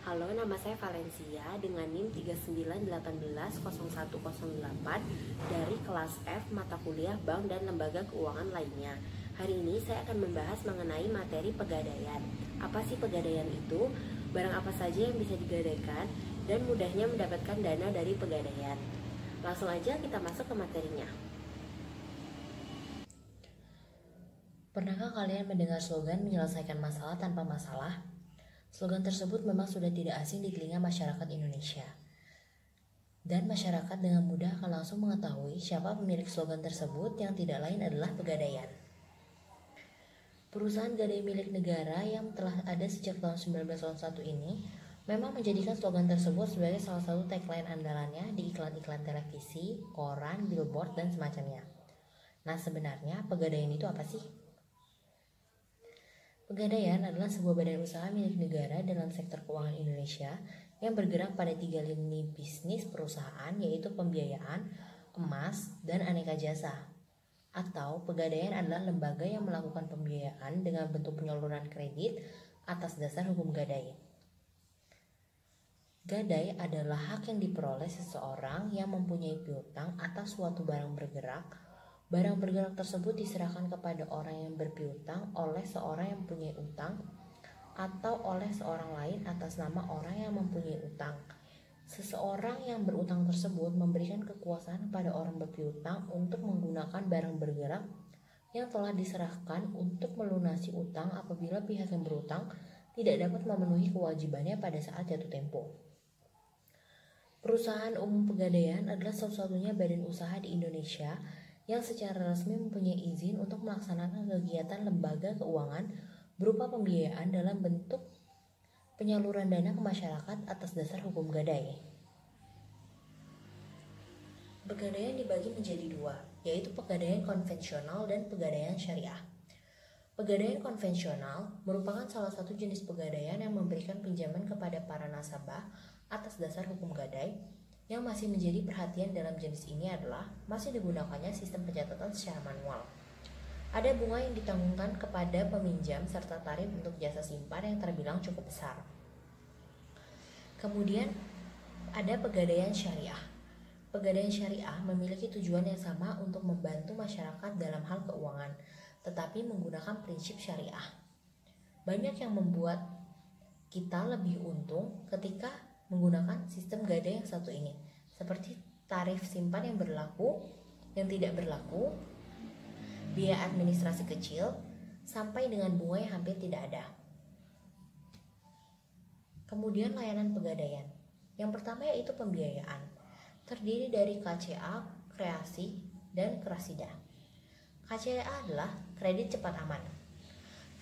Halo, nama saya Valencia dengan NIM 39180108 dari kelas F mata kuliah Bank dan Lembaga Keuangan lainnya. Hari ini saya akan membahas mengenai materi pegadaian. Apa sih pegadaian itu? Barang apa saja yang bisa digadaikan dan mudahnya mendapatkan dana dari pegadaian. Langsung aja kita masuk ke materinya. Pernahkah kalian mendengar slogan menyelesaikan masalah tanpa masalah? Slogan tersebut memang sudah tidak asing di telinga masyarakat Indonesia. Dan masyarakat dengan mudah akan langsung mengetahui siapa pemilik slogan tersebut yang tidak lain adalah Pegadaian. Perusahaan gadai milik negara yang telah ada sejak tahun 1901 ini memang menjadikan slogan tersebut sebagai salah satu tagline andalannya di iklan-iklan televisi, koran, billboard, dan semacamnya. Nah, sebenarnya Pegadaian itu apa sih? Pegadaian adalah sebuah badan usaha milik negara dalam sektor keuangan Indonesia yang bergerak pada 3 lini bisnis perusahaan, yaitu pembiayaan, emas, dan aneka jasa. Atau Pegadaian adalah lembaga yang melakukan pembiayaan dengan bentuk penyaluran kredit atas dasar hukum gadai. Gadai adalah hak yang diperoleh seseorang yang mempunyai piutang atas suatu barang bergerak. Barang bergerak tersebut diserahkan kepada orang yang berpiutang oleh seorang yang mempunyai utang atau oleh seorang lain atas nama orang yang mempunyai utang. Seseorang yang berutang tersebut memberikan kekuasaan kepada orang berpiutang untuk menggunakan barang bergerak yang telah diserahkan untuk melunasi utang apabila pihak yang berutang tidak dapat memenuhi kewajibannya pada saat jatuh tempo. Perusahaan Umum Pegadaian adalah satu-satunya badan usaha di Indonesia yang secara resmi mempunyai izin untuk melaksanakan kegiatan lembaga keuangan berupa pembiayaan dalam bentuk penyaluran dana ke masyarakat atas dasar hukum gadai. Pegadaian dibagi menjadi dua, yaitu pegadaian konvensional dan pegadaian syariah. Pegadaian konvensional merupakan salah satu jenis pegadaian yang memberikan pinjaman kepada para nasabah atas dasar hukum gadai. Yang masih menjadi perhatian dalam jenis ini adalah masih digunakannya sistem pencatatan secara manual. Ada bunga yang ditanggungkan kepada peminjam serta tarif untuk jasa simpan yang terbilang cukup besar. Kemudian ada pegadaian syariah. Pegadaian syariah memiliki tujuan yang sama untuk membantu masyarakat dalam hal keuangan, tetapi menggunakan prinsip syariah. Banyak yang membuat kita lebih untung ketika menggunakan sistem gadai yang satu ini, seperti tarif simpan yang berlaku, yang tidak berlaku, biaya administrasi kecil, sampai dengan bunga yang hampir tidak ada. Kemudian layanan pegadaian. Yang pertama yaitu pembiayaan, terdiri dari KCA, Kreasi, dan Krasida. KCA adalah kredit cepat aman.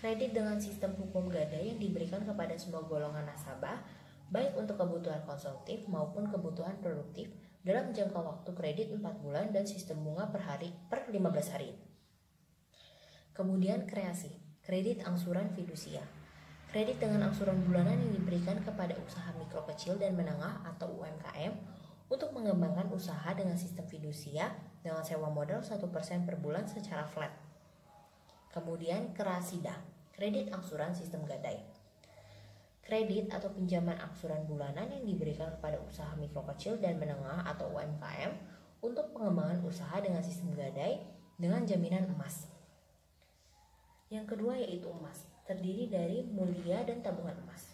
Kredit dengan sistem hukum gadai yang diberikan kepada semua golongan nasabah, baik untuk kebutuhan konsumtif maupun kebutuhan produktif dalam jangka waktu kredit 4 bulan dan sistem bunga per 15 hari. Kemudian kreasi, kredit angsuran fidusia. Kredit dengan angsuran bulanan yang diberikan kepada usaha mikro kecil dan menengah atau UMKM untuk mengembangkan usaha dengan sistem fidusia dengan sewa modal 1% per bulan secara flat. Kemudian Krasida, kredit angsuran sistem gadai. Kredit atau pinjaman angsuran bulanan yang diberikan kepada usaha mikro kecil dan menengah atau UMKM untuk pengembangan usaha dengan sistem gadai dengan jaminan emas. Yang kedua yaitu emas, terdiri dari mulia dan tabungan emas.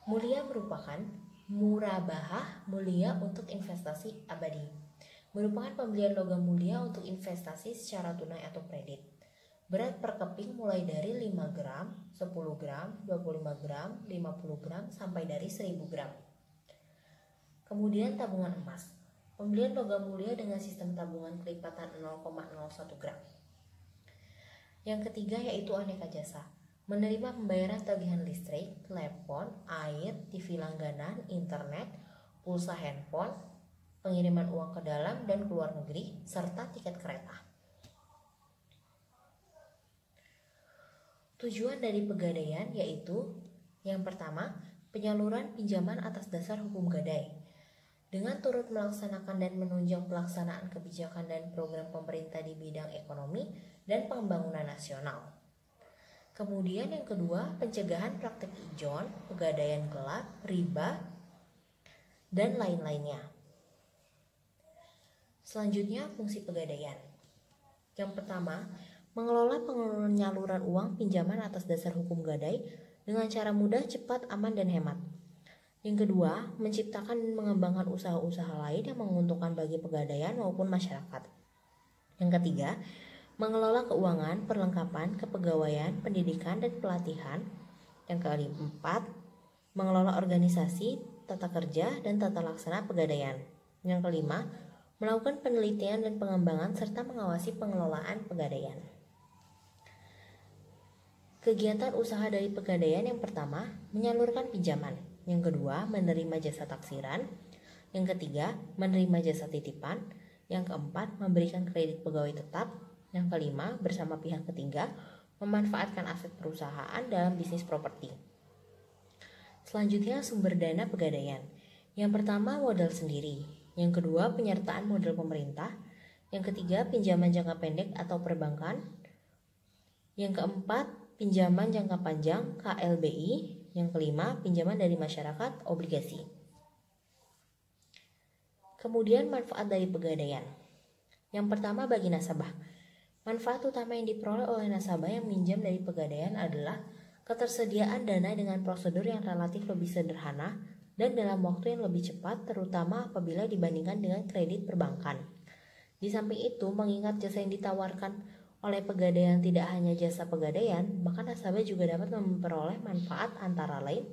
Mulia merupakan murabahah mulia untuk investasi abadi. Merupakan pembelian logam mulia untuk investasi secara tunai atau kredit. Berat per keping mulai dari 5 gram, 10 gram, 25 gram, 50 gram, sampai dari 1000 gram. Kemudian tabungan emas. Pembelian logam mulia dengan sistem tabungan kelipatan 0,01 gram. Yang ketiga yaitu aneka jasa. Menerima pembayaran tagihan listrik, telepon, air, TV langganan, internet, pulsa handphone, pengiriman uang ke dalam dan ke luar negeri, serta tiket kereta. Tujuan dari pegadaian yaitu yang pertama, penyaluran pinjaman atas dasar hukum gadai. Dengan turut melaksanakan dan menunjang pelaksanaan kebijakan dan program pemerintah di bidang ekonomi dan pembangunan nasional. Kemudian yang kedua, pencegahan praktik ijon, pegadaian gelap, riba, dan lain-lainnya. Selanjutnya, fungsi pegadaian. Yang pertama, mengelola penyaluran uang pinjaman atas dasar hukum gadai dengan cara mudah, cepat, aman, dan hemat. Yang kedua, menciptakan dan mengembangkan usaha-usaha lain yang menguntungkan bagi pegadaian maupun masyarakat. Yang ketiga, mengelola keuangan, perlengkapan, kepegawaian, pendidikan, dan pelatihan. Yang keempat, mengelola organisasi, tata kerja, dan tata laksana pegadaian. Yang kelima, melakukan penelitian dan pengembangan serta mengawasi pengelolaan pegadaian. Kegiatan usaha dari pegadaian yang pertama, menyalurkan pinjaman. Yang kedua, menerima jasa taksiran. Yang ketiga, menerima jasa titipan. Yang keempat, memberikan kredit pegawai tetap. Yang kelima, bersama pihak ketiga, memanfaatkan aset perusahaan dalam bisnis properti. Selanjutnya, sumber dana pegadaian. Yang pertama, modal sendiri. Yang kedua, penyertaan modal pemerintah. Yang ketiga, pinjaman jangka pendek atau perbankan. Yang keempat, pinjaman jangka panjang KLBI. Yang kelima, pinjaman dari masyarakat, obligasi. Kemudian manfaat dari pegadaian. Yang pertama, bagi nasabah. Manfaat utama yang diperoleh oleh nasabah yang minjam dari pegadaian adalah ketersediaan dana dengan prosedur yang relatif lebih sederhana dan dalam waktu yang lebih cepat, terutama apabila dibandingkan dengan kredit perbankan. Di samping itu, mengingat jasa yang ditawarkan oleh pegadaian tidak hanya jasa pegadaian, maka nasabah juga dapat memperoleh manfaat antara lain.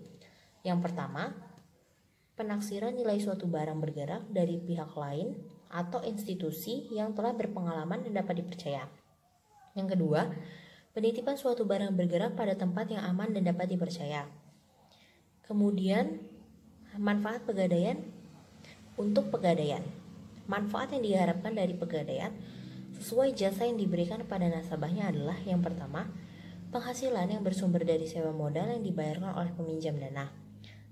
Yang pertama, penaksiran nilai suatu barang bergerak dari pihak lain atau institusi yang telah berpengalaman dan dapat dipercaya. Yang kedua, penitipan suatu barang bergerak pada tempat yang aman dan dapat dipercaya. Kemudian, manfaat pegadaian untuk pegadaian. Manfaat yang diharapkan dari pegadaian sesuai jasa yang diberikan pada nasabahnya adalah yang pertama, penghasilan yang bersumber dari sewa modal yang dibayarkan oleh peminjam dana.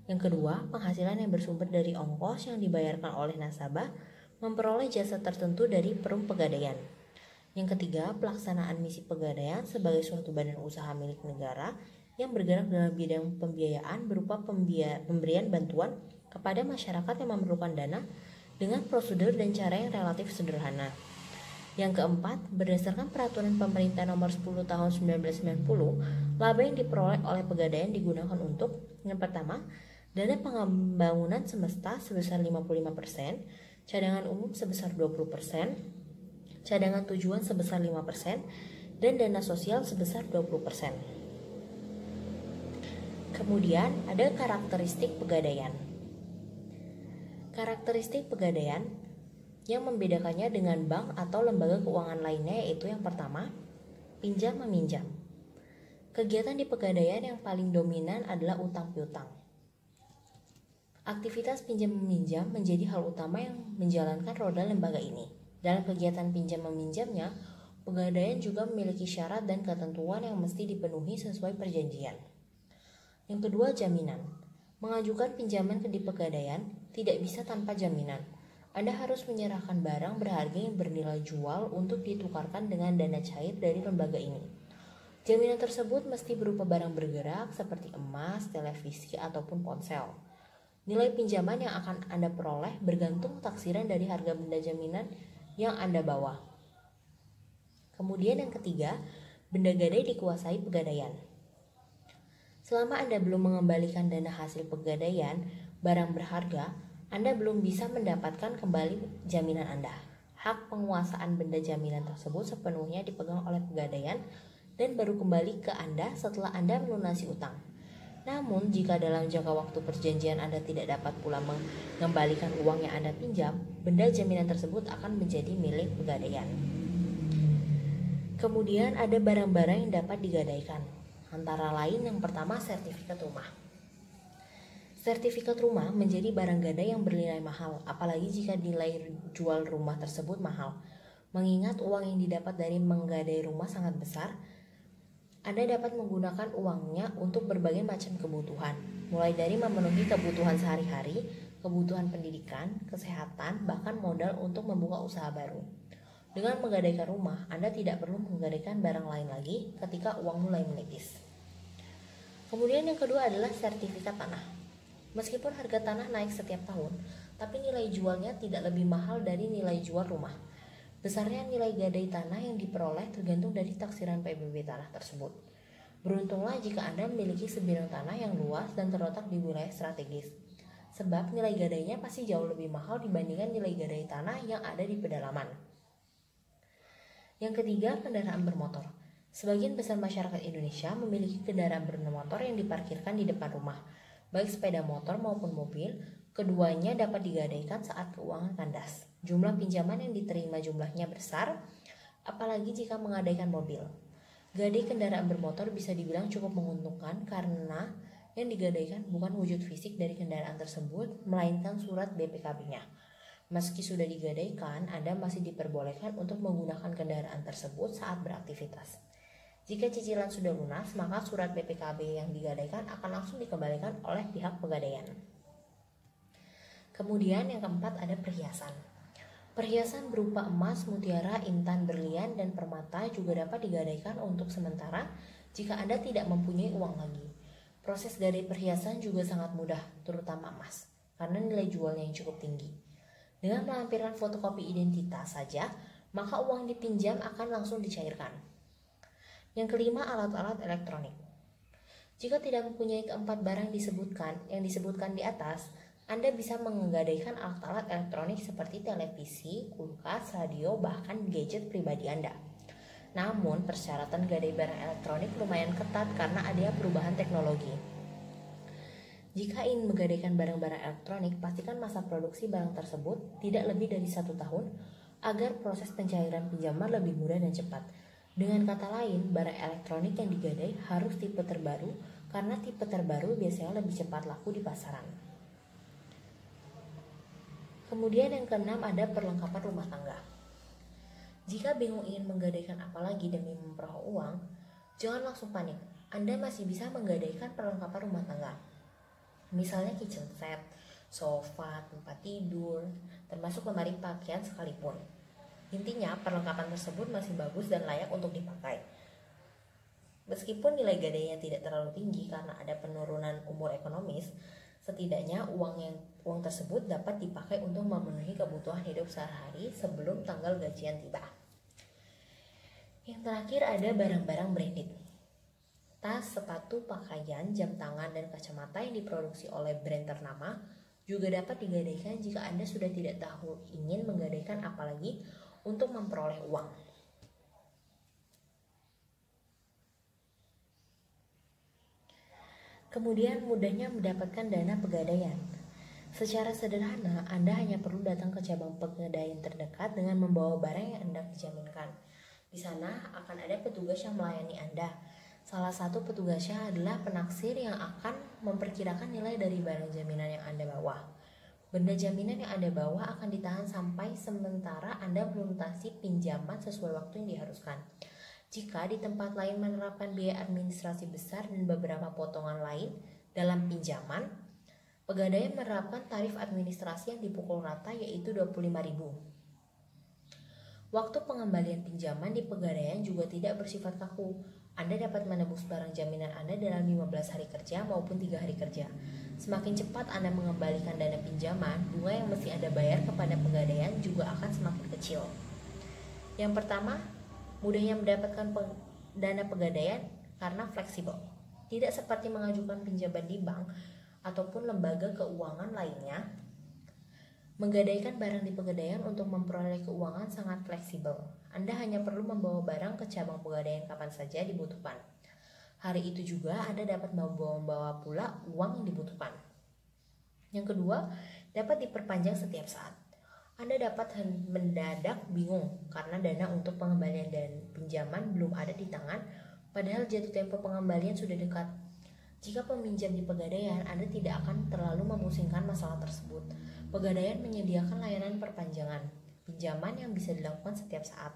Yang kedua, penghasilan yang bersumber dari ongkos yang dibayarkan oleh nasabah memperoleh jasa tertentu dari perum pegadaian. Yang ketiga, pelaksanaan misi pegadaian sebagai suatu badan usaha milik negara yang bergerak dalam bidang pembiayaan berupa pemberian bantuan kepada masyarakat yang memerlukan dana dengan prosedur dan cara yang relatif sederhana. Yang keempat, berdasarkan peraturan pemerintah nomor 10 tahun 1990, laba yang diperoleh oleh pegadaian digunakan untuk yang pertama, dana pembangunan semesta sebesar 55%, cadangan umum sebesar 20%, cadangan tujuan sebesar 5%, dan dana sosial sebesar 20%. Kemudian ada karakteristik pegadaian. Karakteristik pegadaian yang membedakannya dengan bank atau lembaga keuangan lainnya yaitu yang pertama, pinjam meminjam. Kegiatan di pegadaian yang paling dominan adalah utang piutang. Aktivitas pinjam meminjam menjadi hal utama yang menjalankan roda lembaga ini. Dalam kegiatan pinjam meminjamnya, pegadaian juga memiliki syarat dan ketentuan yang mesti dipenuhi sesuai perjanjian. Yang kedua, jaminan. Mengajukan pinjaman di pegadaian tidak bisa tanpa jaminan. Anda harus menyerahkan barang berharga yang bernilai jual untuk ditukarkan dengan dana cair dari lembaga ini. Jaminan tersebut mesti berupa barang bergerak seperti emas, televisi, ataupun ponsel. Nilai pinjaman yang akan Anda peroleh bergantung taksiran dari harga benda jaminan yang Anda bawa. Kemudian yang ketiga, benda gadai dikuasai pegadaian. Selama Anda belum mengembalikan dana hasil pegadaian, barang berharga, Anda belum bisa mendapatkan kembali jaminan Anda. Hak penguasaan benda jaminan tersebut sepenuhnya dipegang oleh pegadaian dan baru kembali ke Anda setelah Anda melunasi utang. Namun, jika dalam jangka waktu perjanjian Anda tidak dapat pula mengembalikan uang yang Anda pinjam, benda jaminan tersebut akan menjadi milik pegadaian. Kemudian ada barang-barang yang dapat digadaikan. Antara lain yang pertama, sertifikat rumah. Sertifikat rumah menjadi barang gadai yang bernilai mahal, apalagi jika nilai jual rumah tersebut mahal. Mengingat uang yang didapat dari menggadai rumah sangat besar, Anda dapat menggunakan uangnya untuk berbagai macam kebutuhan, mulai dari memenuhi kebutuhan sehari-hari, kebutuhan pendidikan, kesehatan, bahkan modal untuk membuka usaha baru. Dengan menggadaikan rumah, Anda tidak perlu menggadaikan barang lain lagi ketika uang mulai menipis. Kemudian yang kedua adalah sertifikat tanah. Meskipun harga tanah naik setiap tahun, tapi nilai jualnya tidak lebih mahal dari nilai jual rumah. Besarnya nilai gadai tanah yang diperoleh tergantung dari taksiran PBB tanah tersebut. Beruntunglah jika Anda memiliki sebidang tanah yang luas dan terletak di wilayah strategis, sebab nilai gadainya pasti jauh lebih mahal dibandingkan nilai gadai tanah yang ada di pedalaman. Yang ketiga, kendaraan bermotor. Sebagian besar masyarakat Indonesia memiliki kendaraan bermotor yang diparkirkan di depan rumah, baik sepeda motor maupun mobil. Keduanya dapat digadaikan saat keuangan kandas. Jumlah pinjaman yang diterima jumlahnya besar, apalagi jika menggadaikan mobil. Gadai kendaraan bermotor bisa dibilang cukup menguntungkan karena yang digadaikan bukan wujud fisik dari kendaraan tersebut, melainkan surat BPKB-nya. Meski sudah digadaikan, Anda masih diperbolehkan untuk menggunakan kendaraan tersebut saat beraktivitas. Jika cicilan sudah lunas, maka surat BPKB yang digadaikan akan langsung dikembalikan oleh pihak pegadaian. Kemudian yang keempat ada perhiasan. Perhiasan berupa emas, mutiara, intan, berlian, dan permata juga dapat digadaikan untuk sementara jika Anda tidak mempunyai uang lagi. Proses gadai perhiasan juga sangat mudah, terutama emas, karena nilai jualnya yang cukup tinggi. Dengan melampirkan fotokopi identitas saja, maka uang dipinjam akan langsung dicairkan. Yang kelima, alat-alat elektronik. Jika tidak mempunyai keempat barang yang disebutkan di atas, Anda bisa menggadaikan alat-alat elektronik seperti televisi, kulkas, radio, bahkan gadget pribadi Anda. Namun, persyaratan gadai barang elektronik lumayan ketat karena adanya perubahan teknologi. Jika ingin menggadaikan barang-barang elektronik, pastikan masa produksi barang tersebut tidak lebih dari 1 tahun agar proses pencairan pinjaman lebih mudah dan cepat. Dengan kata lain, barang elektronik yang digadai harus tipe terbaru karena tipe terbaru biasanya lebih cepat laku di pasaran. Kemudian yang keenam ada perlengkapan rumah tangga. Jika bingung ingin menggadaikan apa lagi demi memperoleh uang, jangan langsung panik. Anda masih bisa menggadaikan perlengkapan rumah tangga. Misalnya kitchen set, sofa, tempat tidur, termasuk lemari pakaian sekalipun. Intinya perlengkapan tersebut masih bagus dan layak untuk dipakai. Meskipun nilai gadainya tidak terlalu tinggi karena ada penurunan umur ekonomis, setidaknya uang tersebut dapat dipakai untuk memenuhi kebutuhan hidup sehari-hari sebelum tanggal gajian tiba. Yang terakhir ada barang-barang branded. Tas, sepatu, pakaian, jam tangan, dan kacamata yang diproduksi oleh brand ternama juga dapat digadaikan jika Anda sudah tidak tahu ingin menggadaikan apalagi untuk memperoleh uang. Kemudian mudahnya mendapatkan dana pegadaian. Secara sederhana, Anda hanya perlu datang ke cabang pegadaian terdekat dengan membawa barang yang Anda dijaminkan. Di sana akan ada petugas yang melayani Anda. Salah satu petugasnya adalah penaksir yang akan memperkirakan nilai dari barang jaminan yang Anda bawa. Benda jaminan yang Anda bawa akan ditahan sampai sementara Anda melunasi pinjaman sesuai waktu yang diharuskan. Jika di tempat lain menerapkan biaya administrasi besar dan beberapa potongan lain dalam pinjaman, pegadaian menerapkan tarif administrasi yang dipukul rata yaitu Rp25.000. Waktu pengembalian pinjaman di pegadaian juga tidak bersifat kaku. Anda dapat menebus barang jaminan Anda dalam 15 hari kerja maupun 3 hari kerja. Semakin cepat Anda mengembalikan dana pinjaman, bunga yang mesti Anda bayar kepada pegadaian juga akan semakin kecil. Yang pertama, mudahnya mendapatkan dana pegadaian karena fleksibel. Tidak seperti mengajukan pinjaman di bank ataupun lembaga keuangan lainnya, menggadaikan barang di pegadaian untuk memperoleh keuangan sangat fleksibel. Anda hanya perlu membawa barang ke cabang pegadaian kapan saja dibutuhkan. Hari itu juga Anda dapat membawa pula uang yang dibutuhkan. Yang kedua, dapat diperpanjang setiap saat. Anda dapat mendadak bingung karena dana untuk pengembalian dan pinjaman belum ada di tangan, padahal jatuh tempo pengembalian sudah dekat. Jika peminjam di pegadaian, Anda tidak akan terlalu memusingkan masalah tersebut. Pegadaian menyediakan layanan perpanjangan pinjaman yang bisa dilakukan setiap saat.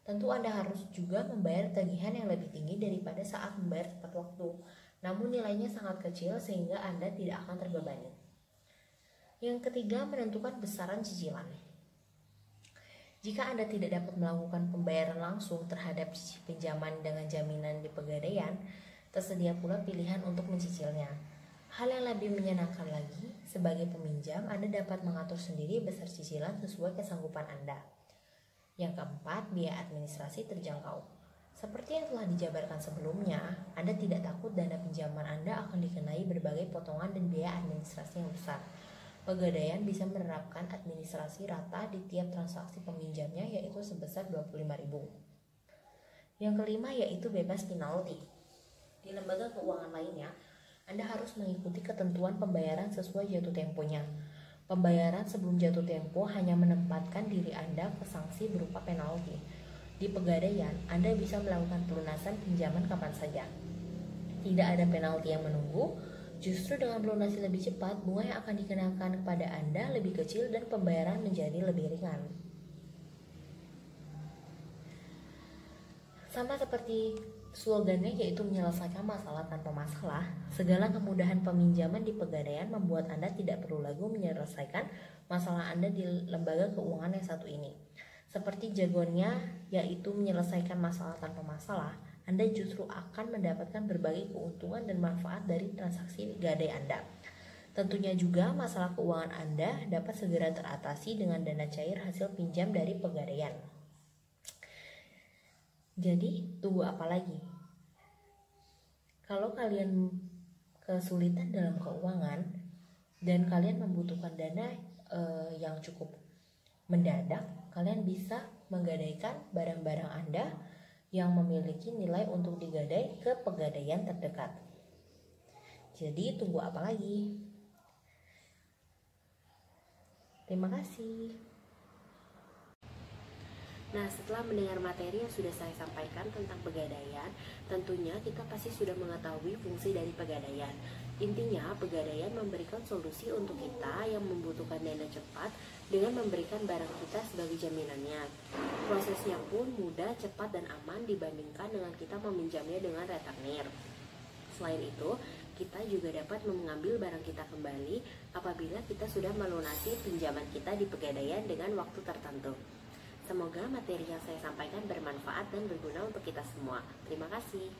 Tentu Anda harus juga membayar tagihan yang lebih tinggi daripada saat membayar tepat waktu. Namun nilainya sangat kecil sehingga Anda tidak akan terbebani. Yang ketiga, menentukan besaran cicilan. Jika Anda tidak dapat melakukan pembayaran langsung terhadap pinjaman dengan jaminan di pegadaian, Tersedia pula pilihan untuk mencicilnya. Hal yang lebih menyenangkan lagi, sebagai peminjam Anda dapat mengatur sendiri besar cicilan sesuai kesanggupan Anda. Yang keempat, biaya administrasi terjangkau. Seperti yang telah dijabarkan sebelumnya, Anda tidak takut dana pinjaman Anda akan dikenai berbagai potongan dan biaya administrasi yang besar. Pegadaian bisa menerapkan administrasi rata di tiap transaksi peminjamnya, yaitu sebesar 25.000. Yang kelima yaitu bebas penalti. Di lembaga keuangan lainnya, Anda harus mengikuti ketentuan pembayaran sesuai jatuh temponya. Pembayaran sebelum jatuh tempo hanya menempatkan diri Anda ke sanksi berupa penalti. Di Pegadaian, Anda bisa melakukan pelunasan pinjaman kapan saja. Tidak ada penalti yang menunggu, justru dengan melunasi lebih cepat, bunga yang akan dikenakan kepada Anda lebih kecil dan pembayaran menjadi lebih ringan. Sama seperti slogannya, yaitu menyelesaikan masalah tanpa masalah, segala kemudahan peminjaman di Pegadaian membuat Anda tidak perlu lagi menyelesaikan masalah Anda di lembaga keuangan yang satu ini. Seperti jargonnya, yaitu menyelesaikan masalah tanpa masalah, Anda justru akan mendapatkan berbagai keuntungan dan manfaat dari transaksi gadai Anda. Tentunya juga masalah keuangan Anda dapat segera teratasi dengan dana cair hasil pinjam dari Pegadaian. Jadi, tunggu apa lagi? Kalau kalian kesulitan dalam keuangan dan kalian membutuhkan dana yang cukup mendadak, kalian bisa menggadaikan barang-barang Anda yang memiliki nilai untuk digadai ke Pegadaian terdekat. Jadi, tunggu apa lagi? Terima kasih. Nah, setelah mendengar materi yang sudah saya sampaikan tentang Pegadaian, tentunya kita pasti sudah mengetahui fungsi dari Pegadaian. Intinya, Pegadaian memberikan solusi untuk kita yang membutuhkan dana cepat dengan memberikan barang kita sebagai jaminannya. Prosesnya pun mudah, cepat, dan aman dibandingkan dengan kita meminjamnya dengan rentenir. Selain itu, kita juga dapat mengambil barang kita kembali apabila kita sudah melunasi pinjaman kita di Pegadaian dengan waktu tertentu. Semoga materi yang saya sampaikan bermanfaat dan berguna untuk kita semua. Terima kasih.